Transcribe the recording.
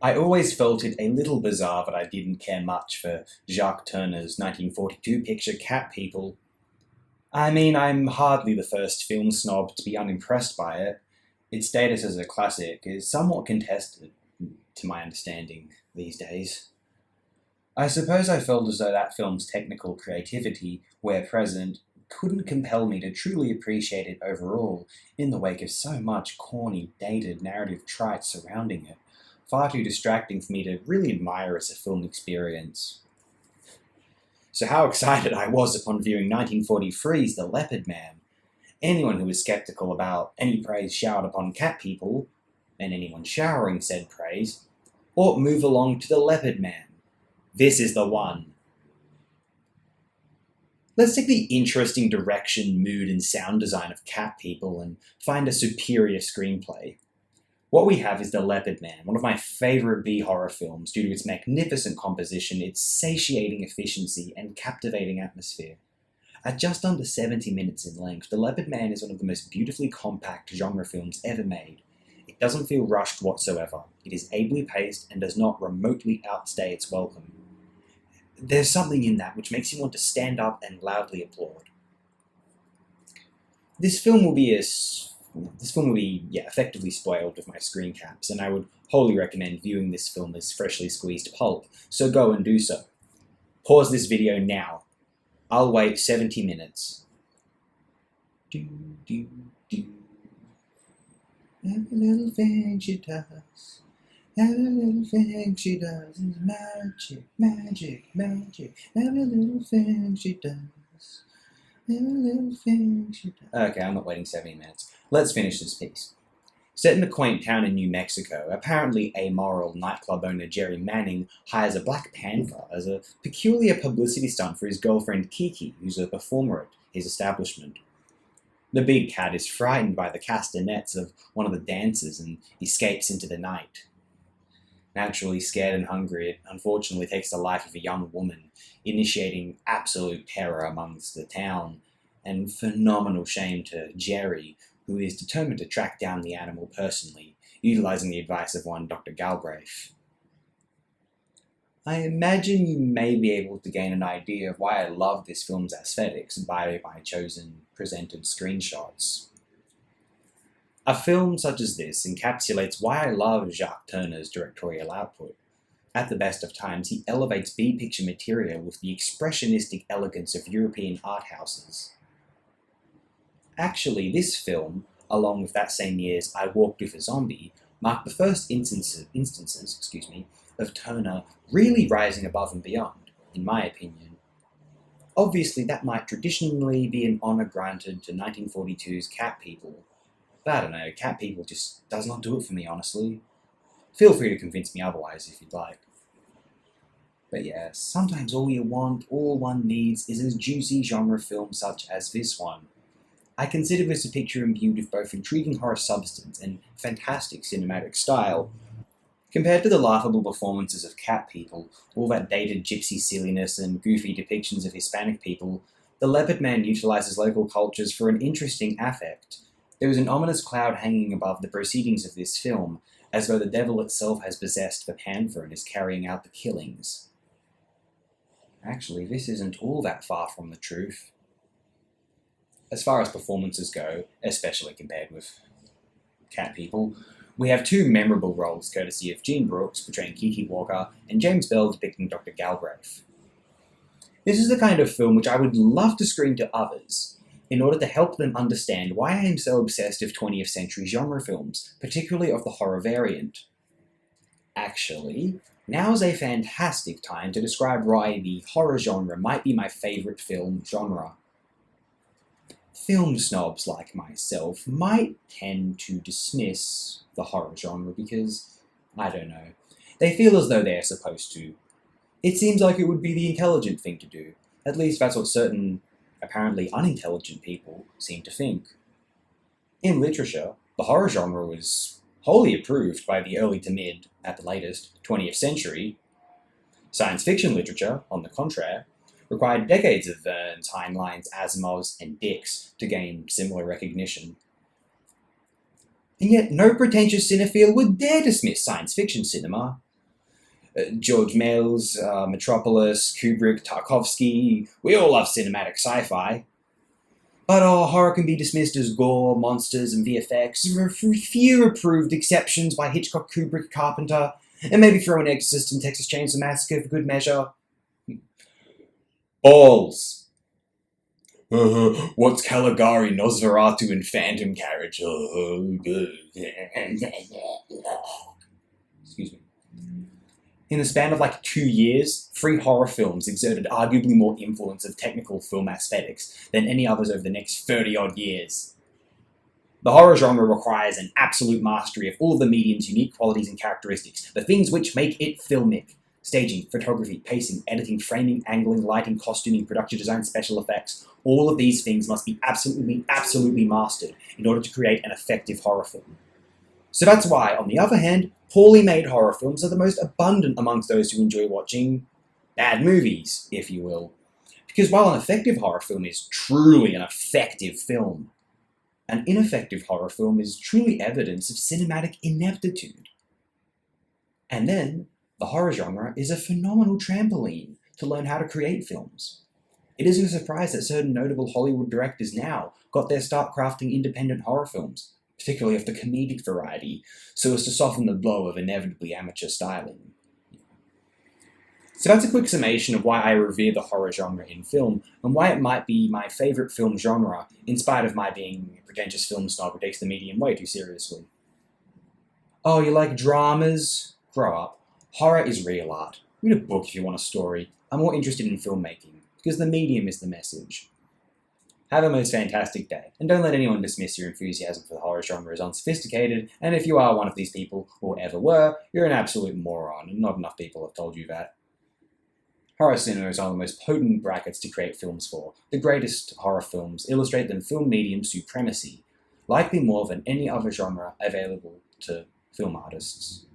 I always felt it a little bizarre that I didn't care much for Jacques Tourneur's 1942 picture Cat People. I mean, I'm hardly the first film snob to be unimpressed by it. Its status as a classic is somewhat contested, to my understanding, these days. I suppose I felt as though that film's technical creativity, where present, couldn't compel me to truly appreciate it overall, in the wake of so much corny, dated narrative trite surrounding it, far too distracting for me to really admire as a film experience. So how excited I was upon viewing 1943's The Leopard Man. Anyone who was skeptical about any praise showered upon cat people, and anyone showering said praise, ought move along to The Leopard Man. This is the one. Let's take the interesting direction, mood, and sound design of Cat People and find a superior screenplay. What we have is The Leopard Man, one of my favourite B-horror films due to its magnificent composition, its satiating efficiency, and captivating atmosphere. At just under 70 minutes in length, The Leopard Man is one of the most beautifully compact genre films ever made. It doesn't feel rushed whatsoever. It is ably paced and does not remotely outstay its welcome. There's something in that which makes you want to stand up and loudly applaud. This film will be effectively spoiled with my screen caps, and I would wholly recommend viewing this film as freshly squeezed pulp, so go and do so. Pause this video now. I'll wait 70 minutes. Do, do, do. Every little thing she does, every little thing she does is magic, magic, magic. Every little thing she does, every little thing she does. Okay, I'm not waiting 70 minutes. Let's finish this piece. Set in the quaint town in New Mexico, apparently amoral nightclub owner Jerry Manning hires a black panther as a peculiar publicity stunt for his girlfriend Kiki, who's a performer at his establishment. The big cat is frightened by the castanets of one of the dancers and escapes into the night. Naturally scared and hungry, it unfortunately takes the life of a young woman, initiating absolute terror amongst the town, and phenomenal shame to Jerry, who is determined to track down the animal personally, utilizing the advice of one Dr. Galbraith. I imagine you may be able to gain an idea of why I love this film's aesthetics by my chosen presented screenshots. A film such as this encapsulates why I love Jacques Tourneur's directorial output. At the best of times, he elevates B-picture material with the expressionistic elegance of European art houses. Actually, this film, along with that same year's I Walked with a Zombie, marked the first instances of Tourneur really rising above and beyond, in my opinion. Obviously, that might traditionally be an honour granted to 1942's Cat People, but I don't know, Cat People just does not do it for me, honestly. Feel free to convince me otherwise if you'd like. But yeah, sometimes all one needs is a juicy genre film such as this one. I consider this a picture imbued with both intriguing horror substance and fantastic cinematic style. Compared to the laughable performances of Cat People, all that dated gypsy silliness and goofy depictions of Hispanic people, The Leopard Man utilizes local cultures for an interesting affect. There is an ominous cloud hanging above the proceedings of this film, as though the devil itself has possessed the panther and is carrying out the killings. Actually, this isn't all that far from the truth. As far as performances go, especially compared with Cat People, we have two memorable roles courtesy of Gene Brooks portraying Kiki Walker and James Bell depicting Dr. Galbraith. This is the kind of film which I would love to screen to others, in order to help them understand why I am so obsessed with 20th century genre films, particularly of the horror variant. Actually, now is a fantastic time to describe why the horror genre might be my favourite film genre. Film snobs like myself might tend to dismiss the horror genre because, I don't know, they feel as though they're supposed to. It seems like it would be the intelligent thing to do. At least that's what certain, apparently unintelligent people seem to think. In literature, the horror genre was wholly approved by the early to mid, at the latest, 20th century. Science fiction literature, on the contrary, required decades of Verne's, Heinlein's, Asimov's, and Dick's to gain similar recognition. And yet no pretentious cinephile would dare dismiss science fiction cinema. George Mills, Metropolis, Kubrick, Tarkovsky. We all love cinematic sci-fi. But horror can be dismissed as gore, monsters, and VFX, with few approved exceptions by Hitchcock, Kubrick, Carpenter, and maybe throw in Exorcist and Texas Chainsaw Massacre for good measure. Balls. What's Caligari, Nosferatu, and Phantom Carriage? Excuse me. In the span of like 2 years, 3 horror films exerted arguably more influence of technical film aesthetics than any others over the next 30-odd years. The horror genre requires an absolute mastery of all of the medium's unique qualities and characteristics, the things which make it filmic. Staging, photography, pacing, editing, framing, angling, lighting, costuming, production design, special effects. All of these things must be absolutely mastered in order to create an effective horror film. So that's why, on the other hand, poorly made horror films are the most abundant amongst those who enjoy watching bad movies, if you will. Because while an effective horror film is truly an effective film, an ineffective horror film is truly evidence of cinematic ineptitude. And then, the horror genre is a phenomenal trampoline to learn how to create films. It isn't a surprise that certain notable Hollywood directors now got their start crafting independent horror films, particularly of the comedic variety, so as to soften the blow of inevitably amateur styling. So that's a quick summation of why I revere the horror genre in film, and why it might be my favourite film genre, in spite of my being a pretentious film snob who takes the medium way too seriously. Oh, you like dramas? Grow up. Horror is real art. Read a book if you want a story. I'm more interested in filmmaking, because the medium is the message. Have a most fantastic day, and don't let anyone dismiss your enthusiasm for the horror genre as unsophisticated, and if you are one of these people, or ever were, you're an absolute moron, and not enough people have told you that. Horror cinema is one of the most potent brackets to create films for. The greatest horror films illustrate the film medium supremacy, likely more than any other genre available to film artists.